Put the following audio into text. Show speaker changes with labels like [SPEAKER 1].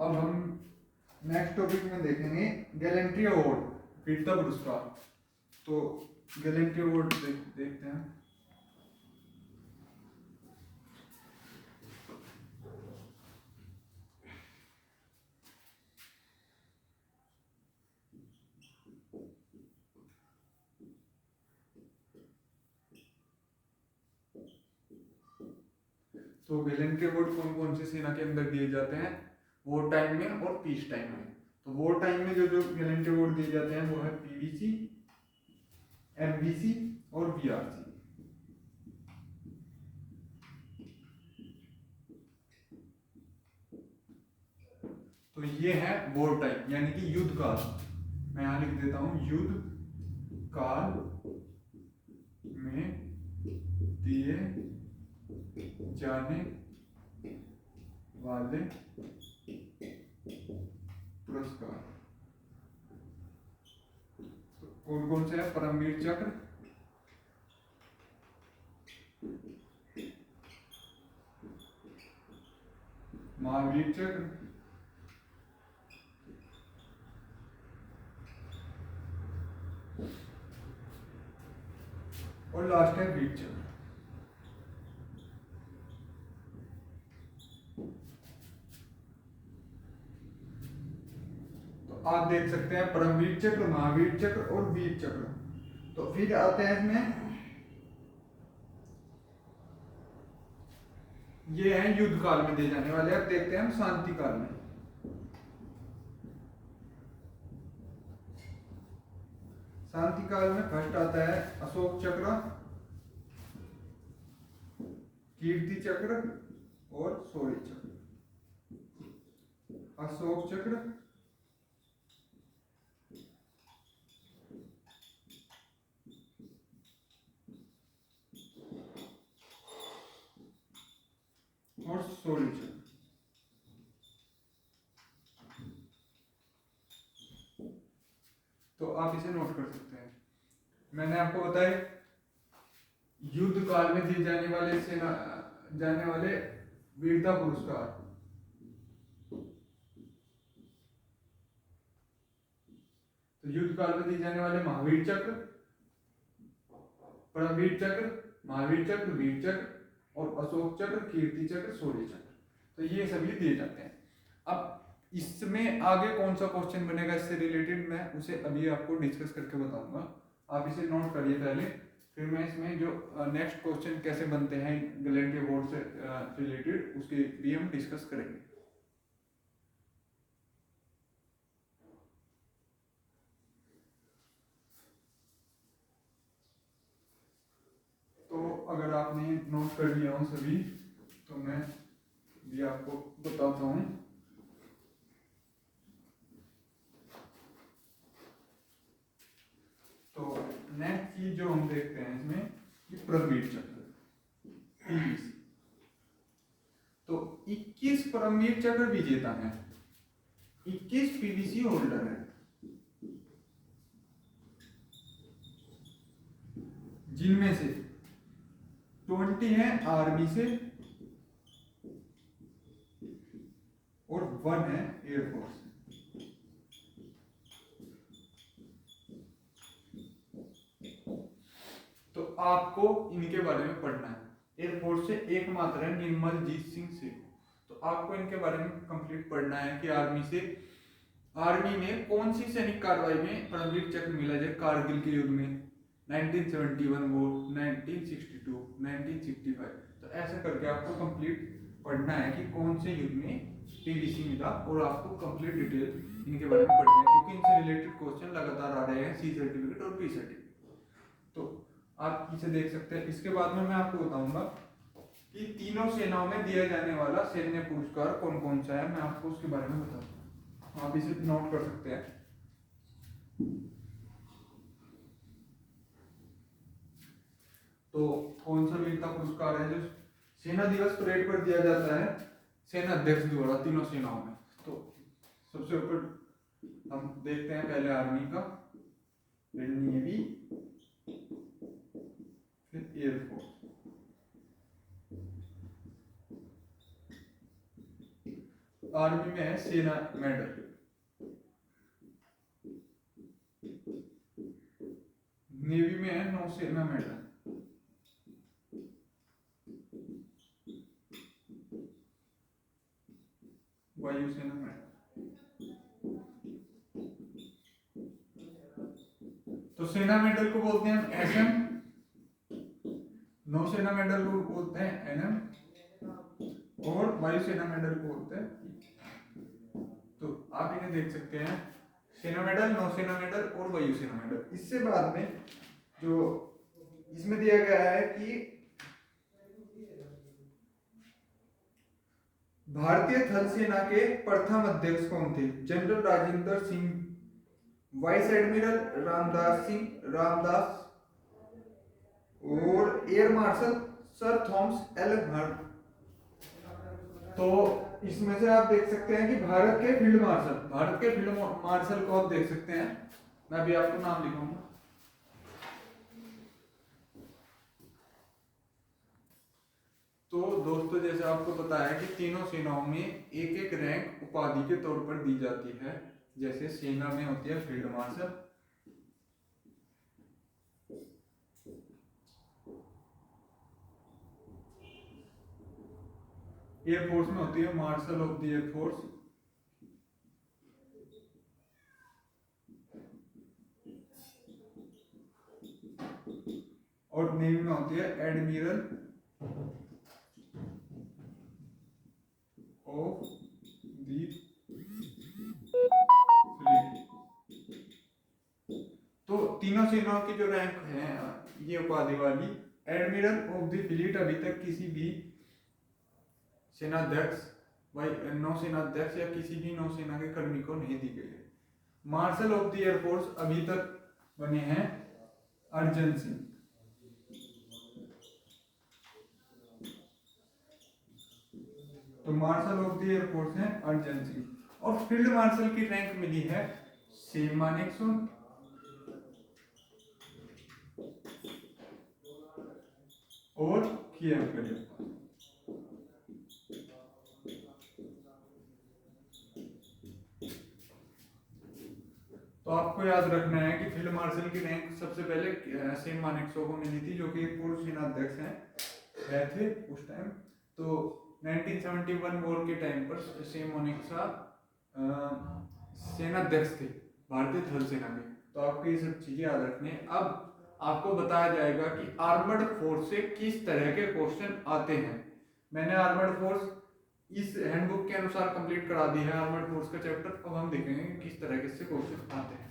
[SPEAKER 1] अब हम next topic में देखेंगे गैलेंट्री अवार्ड, वीरता पुरस्कार। तो गैलेंट्री अवार्ड देखते हैं। तो गैलेंट्री अवार्ड कौन कौन से सेना के अंदर दिए जाते हैं, वॉर टाइम में और पीस टाइम में। तो वॉर टाइम में जो जो गैलेंट्री अवार्ड दिए जाते हैं वो है पीवीसी, एमवीसी और वीआरसी। तो ये है वॉर टाइम यानी कि युद्ध काल। मैं यहां लिख देता हूं, युद्ध काल में दिए जाने वाले पुरस्कार। तो कौन कौन से हैं? परमवीर चक्र, महावीर चक्र, और लास्ट है वीर चक्र। तो आप देख सकते हैं परमवीर चक्र, महावीर चक्र और वीर चक्र। तो फिर आते हैं इसमें, ये है युद्ध काल में दिए जाने वाले। अब देखते हैं हम शांति काल में। शांति काल में फर्स्ट आता है अशोक चक्र, कीर्ति चक्र और शौर्य चक्र। अशोक चक्र, और शौर्य चक्र। तो आप इसे नोट कर सकते हैं। मैंने आपको बताया युद्ध काल में दिए जाने वाले वीरता पुरस्कार। तो युद्ध काल में दिए जाने वाले महावीर चक्र, परमवीर चक्र, महावीर चक्र, वीर चक्र और अशोक चक्र, कीर्ति चक्र, शौर्य चक्र। तो ये सभी दिए जाते हैं। अब इसमें आगे कौन सा क्वेश्चन बनेगा इससे रिलेटेड, मैं उसे अभी आपको डिस्कस करके बताऊंगा। आप इसे नोट करिए पहले, फिर मैं इसमें जो नेक्स्ट क्वेश्चन कैसे बनते हैं गैलेंट्री अवार्ड से रिलेटेड उसके भी हम डिस्कस करेंगे। तो अगर आपने नोट कर लिया हो सभी तो मैं भी आपको बताता हूँ। तो नेक्स्ट चीज जो हम देखते हैं इसमें कि परमवीर चक्र, पीवीसी। तो 21 परमवीर चक्र विजेता है, 21 पीवीसी होल्डर है, जिनमें से 20 है आर्मी से और 1 है एयरफोर्स से। तो आपको इनके बारे में पढ़ना है। एयरफोर्स से एकमात्र है निर्मलजीत सिंह सेठ। तो आपको इनके बारे में कंप्लीट पढ़ना है कि आर्मी में कौन सी सैनिक कार्रवाई में परमवीर चक्र मिला, जैसे कारगिल के युद्ध में 1971 वॉर, 1962, 1965। तो ऐसा करके आपको कंप्लीट पढ़ना है कि कौन से युद्ध में पीवीसी मिला, और आपको कंप्लीट डिटेल इनके बारे में पढ़नी है, क्योंकि इनसे रिलेटेड क्वेश्चन लगातार आ रहे हैं सी सर्टिफिकेट और पी सर्टिफिकेट। तो आप इसे देख सकते हैं। इसके बाद में मैं आपको बताऊंगा कि तीनों सेनाओं में दिया जाने वाला सैन्य पुरस्कार कौन कौन सा है, मैं आपको उसके बारे में बताऊंगा। आप इसे नोट कर सकते हैं। तो कौन सा वीरता पुरस्कार है जो सेना दिवस परेड पर दिया जाता है सेना अध्यक्ष द्वारा तीनों सेनाओं में। तो सबसे ऊपर हम देखते हैं पहले आर्मी का, फिर नेवी, फिर एयरफोर्स। आर्मी में है सेना मेडल, नेवी में है नौसेना मेडल, वायुसेना मेडल। तो सेना मेडल को बोलते हैं हम एसएम, नौसेना मेडल को बोलते हैं एनएम और वायुसेना मेडल को बोलते हैं। तो आप इन्हें देख सकते हैं, सेना मेडल, नौसेना मेडल और वायुसेना मेडल। इससे बाद में जो इसमें दिया गया है कि भारतीय थल सेना के प्रथम अध्यक्ष कौन थे? General Rajendra Singh, vice admiral Ramdas और एयर मार्शल सर थॉमस एल हर्ट। तो इसमें से आप देख सकते हैं कि भारत के फील्ड मार्शल को आप देख सकते हैं, मैं अभी आपको नाम लिखूंगा। तो दोस्तों जैसे आपको पता है कि तीनों सेनाओं में एक एक रैंक उपाधि के तौर पर दी जाती है। जैसे सेना में होती है फील्ड मार्शल, एयरफोर्स में होती है मार्शल ऑफ द एयरफोर्स, और नेवी में होती है एडमिरल ऑफ द फ्लीट। तो तीनों सेनाओं की जो रैंक है ये उपाधि वाली, एडमिरल ऑफ द फ्लीट अभी तक किसी भी सेनाध्यक्ष, नौसेनाध्यक्ष या किसी भी नौसेना के कर्मी को नहीं दी गई है। मार्शल ऑफ द एयरफोर्स अभी तक बने हैं अर्जन सिंह। तो मार्शल ऑफ द एयरफोर्स है अर्जन सिंह। और फील्ड मार्शल की रैंक मिली है सेम मानेकशॉ और किएव। तो आपको याद रखना है कि फील्ड मार्शल की रैंक सबसे पहले सेम मानेकशॉ को मिली थी, जो कि पूर्व सेनाध्यक्ष हैं थे उस टाइम। तो 1971 वॉर के टाइम पर सेम मानेकशॉ सेनाध्यक्ष थे भारतीय थल सेना के। तो आपको ये सब चीजें याद रखनी है। अब आपको बताया जाएगा कि आर्मर्ड फोर्स से किस तरह के क्वेश्चन आते हैं। मैंने आर्मर्ड फोर्स इस हैंडबुक के अनुसार कंप्लीट करा दी है आर्मर्ड फोर्स का चैप्टर। अब हम देखेंगे किस तरह के से क्वेश्चन आते हैं।